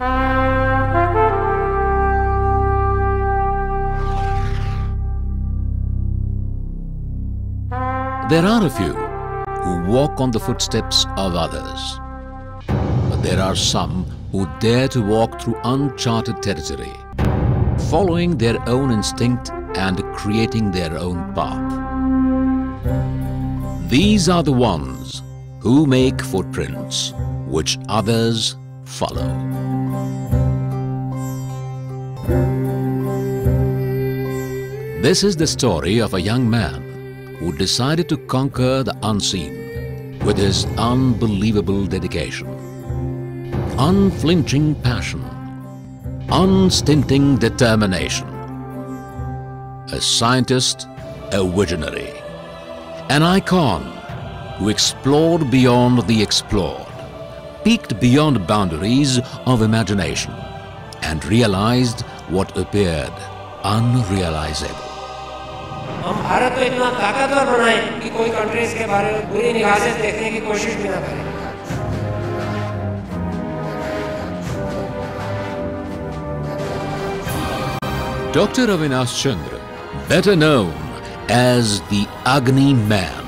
There are a few who walk on the footsteps of others, but there are some who dare to walk through uncharted territory, following their own instinct and creating their own path. These are the ones who make footprints which others follow. This is the story of a young man who decided to conquer the unseen with his unbelievable dedication, unflinching passion, unstinting determination. A scientist, a visionary, an icon who explored beyond the explored, peaked beyond boundaries of imagination, and realized what appeared unrealizable. हम भारत को इतना ताकतवर बनाएं कि कोई countries के बारे में बुरी निगाह से देखने की कोशिश भी ना करें। Dr. Avinash Chandra, better known as the Agni Man.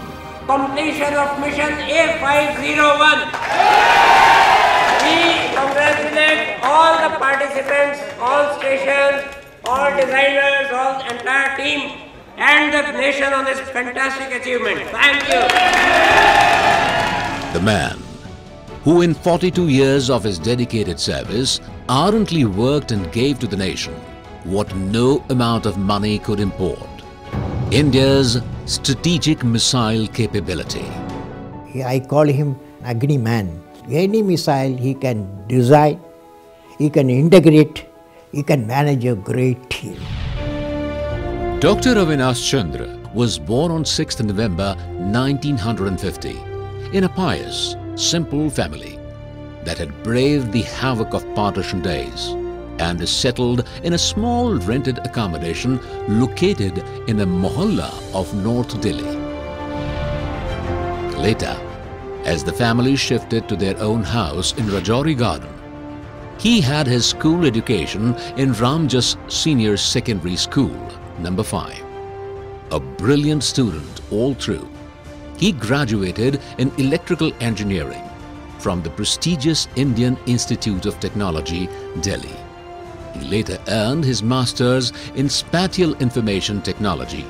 Completion of mission A501. We congratulate all the participants, all stations, all designers, all entire team, and the nation on this fantastic achievement. Thank you. The man who in 42 years of his dedicated service ardently worked and gave to the nation what no amount of money could import: India's strategic missile capability. I call him Agni Man. Any missile he can design, he can integrate, he can manage a great team. Dr. Avinash Chandra was born on 6th November 1950 in a pious, simple family that had braved the havoc of partition days and is settled in a small rented accommodation located in a mohalla of North Delhi. Later, as the family shifted to their own house in Rajouri Garden, he had his school education in Ramjas Senior Secondary School, number 5. A brilliant student all through, he graduated in electrical engineering from the prestigious Indian Institute of Technology, Delhi. He later earned his master's in spatial information technology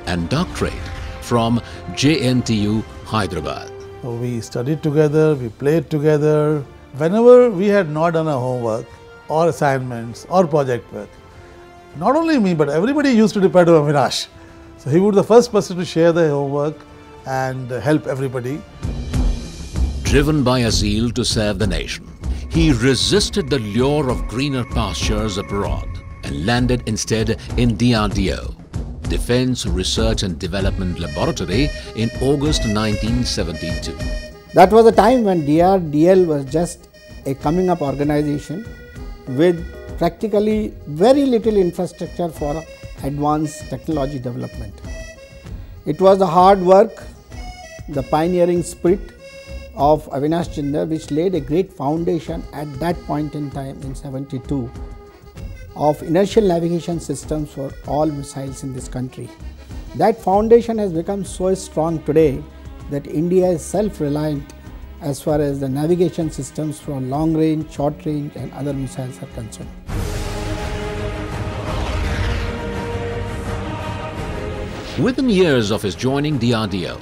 and doctorate from JNTU, Hyderabad. We studied together, we played together. Whenever we had not done our homework or assignments or project work, not only me but everybody used to depend on Avinash. So he would be the first person to share the homework and help everybody. Driven by a zeal to serve the nation, he resisted the lure of greener pastures abroad and landed instead in DRDO, Defence Research and Development Laboratory, in August 1972. That was a time when DRDL was just a coming up organization with practically very little infrastructure for advanced technology development. It was the hard work, the pioneering spirit of Avinash Chandra which laid a great foundation at that point in time in 72 of inertial navigation systems for all missiles in this country. That foundation has become so strong today that India is self-reliant as far as the navigation systems for long range, short range and other missiles are concerned. Within years of his joining DRDO,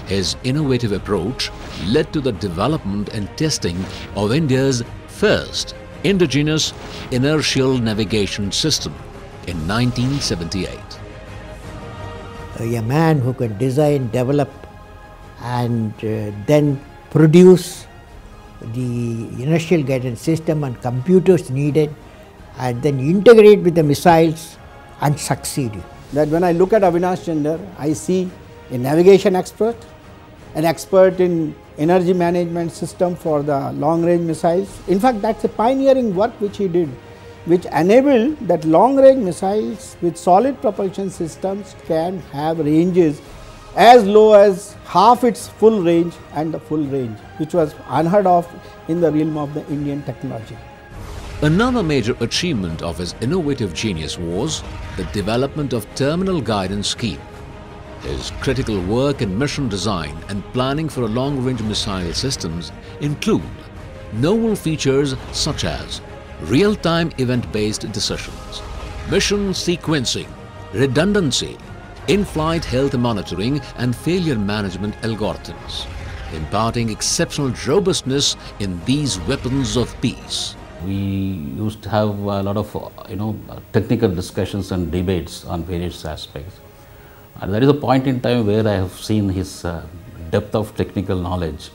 his innovative approach led to the development and testing of India's first indigenous inertial navigation system in 1978. A man who can design, develop and then produce the inertial guidance system and computers needed and then integrate with the missiles and succeed. That when I look at Avinash Chandra, I see a navigation expert, an expert in energy management system for the long range missiles. In fact, that's a pioneering work which he did, which enabled that long range missiles with solid propulsion systems can have ranges as low as half its full range and the full range, which was unheard of in the realm of the Indian technology. Another major achievement of his innovative genius was the development of Terminal Guidance Scheme. His critical work in mission design and planning for long-range missile systems include novel features such as real-time event-based decisions, mission sequencing, redundancy, in-flight health monitoring and failure management algorithms, imparting exceptional robustness in these weapons of peace. We used to have a lot of technical discussions and debates on various aspects. And there is a point in time where I have seen his depth of technical knowledge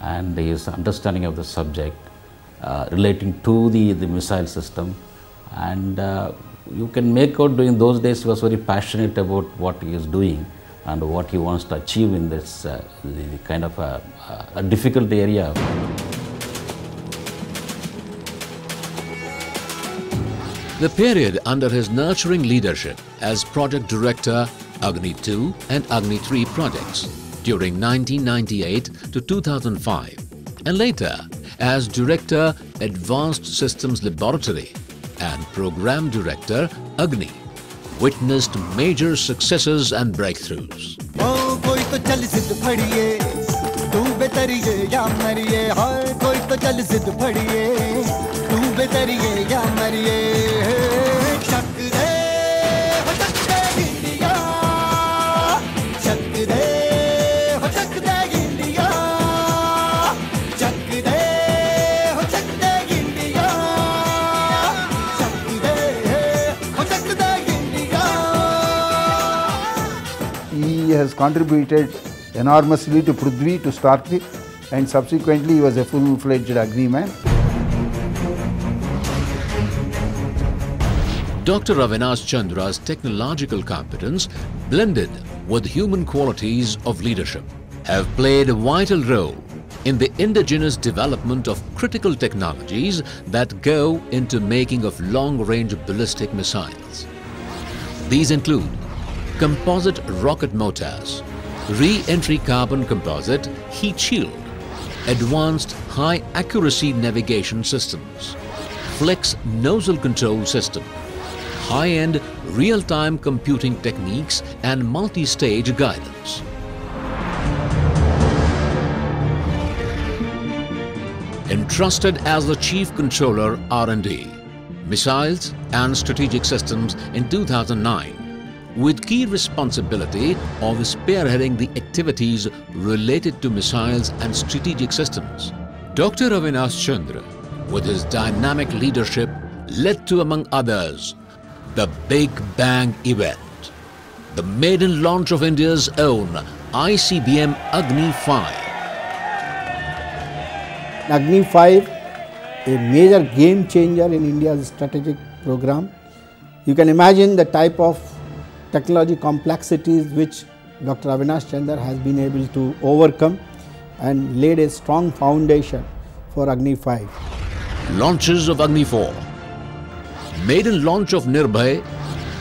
and his understanding of the subject relating to the missile system. And you can make out during those days he was very passionate about what he is doing and what he wants to achieve in this kind of a difficult area. The period under his nurturing leadership as project director Agni 2 and Agni 3 projects during 1998 to 2005 and later as director Advanced Systems Laboratory and program director Agni witnessed major successes and breakthroughs. He has contributed enormously to Prithvi to start with, and subsequently he was a full-fledged Agni man. Dr. Avinash Chandra's technological competence, blended with human qualities of leadership, have played a vital role in the indigenous development of critical technologies that go into making of long-range ballistic missiles. These include composite rocket motors, re-entry carbon composite heat shield, advanced high-accuracy navigation systems, flex nozzle control system, high-end real-time computing techniques and multi-stage guidance. Entrusted as the Chief Controller R&D, Missiles and Strategic Systems in 2009, with key responsibility of spearheading the activities related to missiles and strategic systems, Dr. Avinash Chandra, with his dynamic leadership, led to, among others, the Big Bang event, the maiden launch of India's own ICBM Agni 5. Agni 5, a major game changer in India's strategic program. You can imagine the type of technology complexities which Dr. Avinash Chandra has been able to overcome and laid a strong foundation for Agni 5. Launches of Agni 4, maiden launch of Nirbhay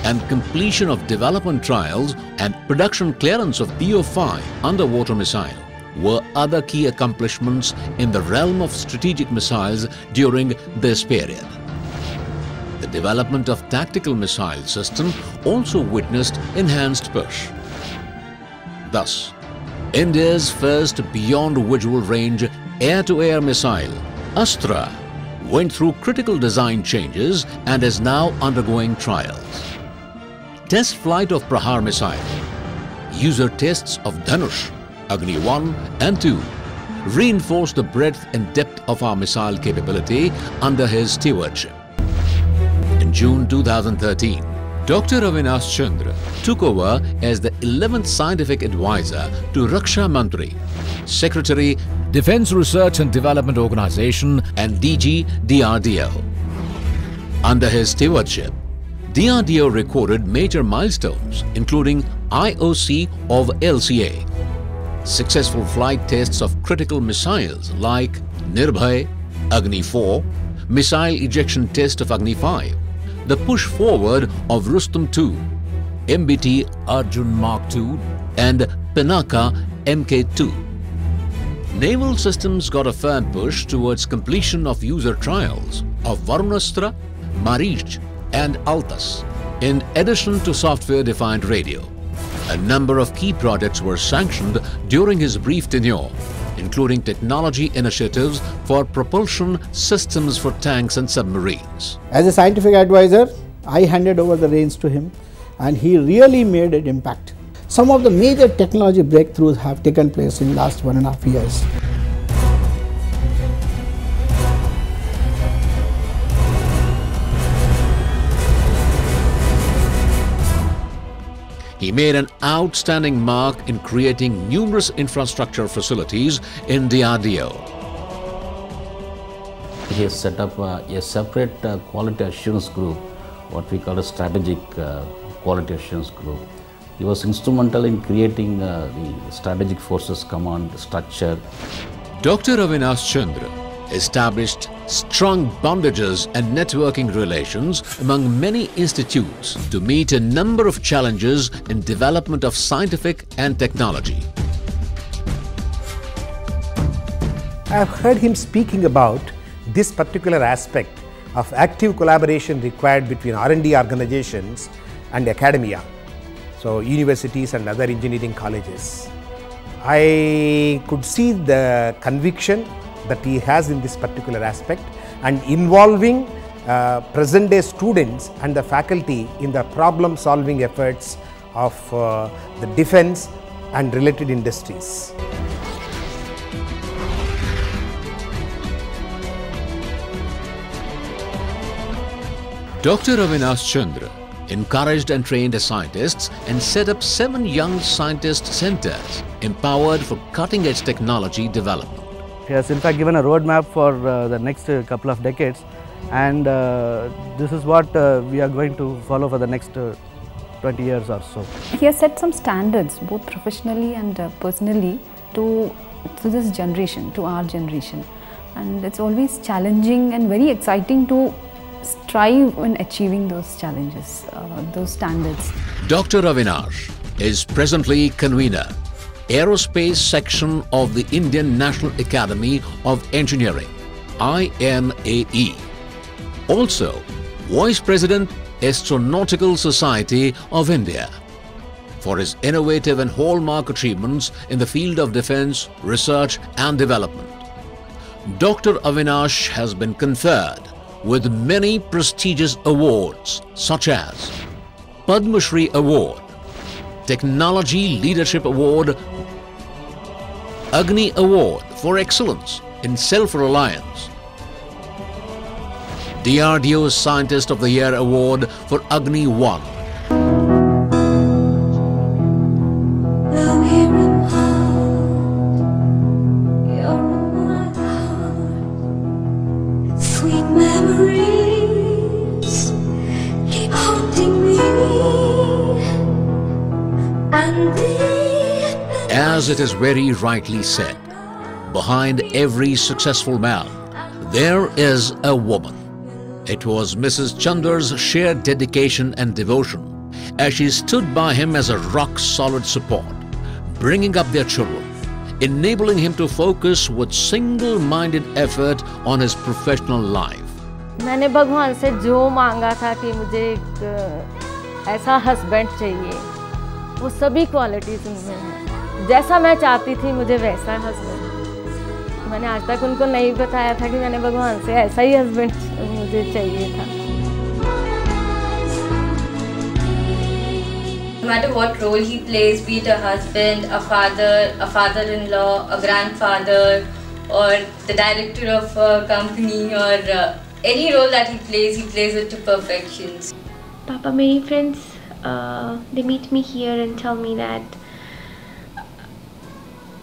and completion of development trials and production clearance of PO-5 underwater missile were other key accomplishments in the realm of strategic missiles during this period. The development of tactical missile system also witnessed enhanced push. Thus, India's first beyond visual range air-to-air missile, Astra, went through critical design changes and is now undergoing trials. Test flight of Prahar missile, user tests of Dhanush, Agni 1 and 2 reinforced the breadth and depth of our missile capability under his stewardship. In June 2013, Dr. Avinash Chandra took over as the 11th scientific advisor to Raksha Mantri, Secretary, Defence Research and Development Organization and DG DRDO. Under his stewardship, DRDO recorded major milestones including IOC of LCA, successful flight tests of critical missiles like Nirbhay, Agni 4, missile ejection test of Agni 5, the push forward of Rustam 2, MBT Arjun Mark 2 and Pinaka Mk2. Naval systems got a firm push towards completion of user trials of Varunastra, Marich and Altas, in addition to software-defined radio. A number of key projects were sanctioned during his brief tenure, including technology initiatives for propulsion systems for tanks and submarines. As a scientific advisor, I handed over the reins to him and he really made an impact. Some of the major technology breakthroughs have taken place in the last 1.5 years. He made an outstanding mark in creating numerous infrastructure facilities in DRDO. He has set up a separate quality assurance group, what we call a strategic quality assurance group. He was instrumental in creating the Strategic Forces Command structure. Dr. Avinash Chandra established strong bondages and networking relations among many institutes to meet a number of challenges in development of scientific and technology. I have heard him speaking about this particular aspect of active collaboration required between R&D organizations and academia, so universities and other engineering colleges. I could see the conviction that he has in this particular aspect and involving present day students and the faculty in the problem solving efforts of the defense and related industries. Dr. Avinash Chandra encouraged and trained scientists and set up 7 young scientist centers empowered for cutting-edge technology development. He has in fact given a roadmap for the next couple of decades, and this is what we are going to follow for the next 20 years or so. He has set some standards both professionally and personally to this generation, to our generation, and it's always challenging and very exciting to strive in achieving those challenges, those standards. Dr. Avinash is presently convener, Aerospace Section of the Indian National Academy of Engineering, INAE. Also, Vice President, Astronautical Society of India. For his innovative and hallmark achievements in the field of defense, research and development, Dr. Avinash has been conferred with many prestigious awards such as Padma Shri Award, Technology Leadership Award, Agni Award for Excellence in Self-Reliance, DRDO Scientist of the Year Award for Agni 1. Sweet memories keep haunting me, and As it is very rightly said, behind every successful man, there is a woman. It was Mrs. Chandra's sheer dedication and devotion as she stood by him as a rock-solid support, bringing up their children, enabling him to focus with single-minded effort on his professional life. मैंने भगवान से जो मांगा था कि मुझे एक ऐसा हस्बैंड चाहिए, वो सभी क्वालिटीज़ उनमें हैं। जैसा मैं चाहती थी मुझे वैसा हस्बैंड। मैंने आज तक उनको नहीं बताया था कि मैंने भगवान से ऐसा ही हस्बैंड मुझे चाहिए था। No matter what role he plays, be it a husband, a father, a father-in-law, a grandfather, or the director of a company, or any role that he plays it to perfection. Papa, many friends, they meet me here and tell me that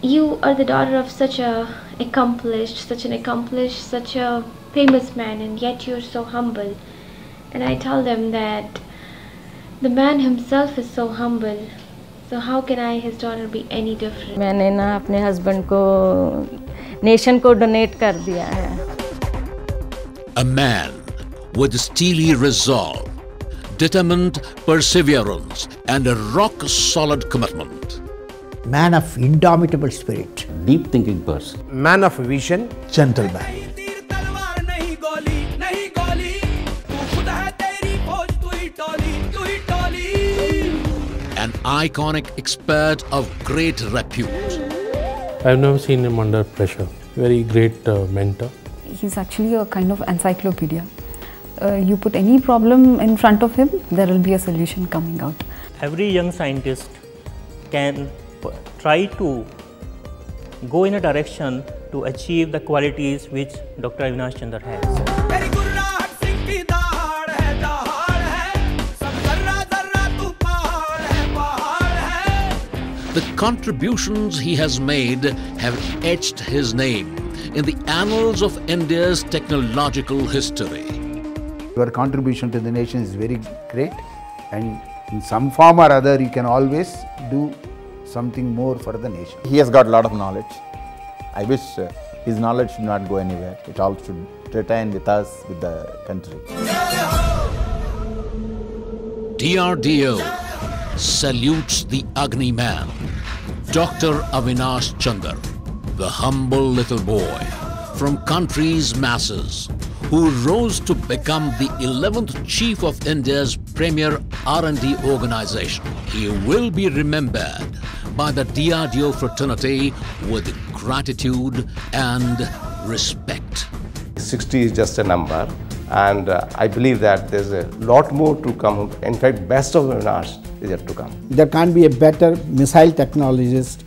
you are the daughter of such an accomplished, such a famous man, and yet you're so humble. And I tell them that the man himself is so humble, so how can I, his daughter, be any different? मैंने ना अपने husband को nation को donate कर दिया है। A man with steely resolve, determined perseverance and a rock-solid commitment. Man of indomitable spirit. Deep thinking person. Man of vision. Gentleman. iconic expert of great repute. I've never seen him under pressure. Very great mentor. He's actually a kind of encyclopedia. You put any problem in front of him, there will be a solution coming out. Every young scientist can try to go in a direction to achieve the qualities which Dr. Avinash Chandra has. The contributions he has made have etched his name in the annals of India's technological history. Your contribution to the nation is very great, and in some form or other you can always do something more for the nation. He has got a lot of knowledge. I wish his knowledge should not go anywhere. It all should retain with us, with the country. DRDO salutes the Agni man, Dr. Avinash Chandra, the humble little boy from country's masses who rose to become the 11th chief of India's premier R&D organization. He will be remembered by the DRDO fraternity with gratitude and respect. 60 is just a number, and I believe that there's a lot more to come. In fact, best of Avinash is yet to come. There can't be a better missile technologist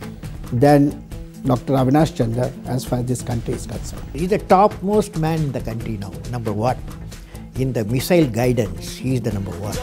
than Dr. Avinash Chandra as far as this country is concerned. He's the topmost man in the country now, number one. In the missile guidance, he is the number one.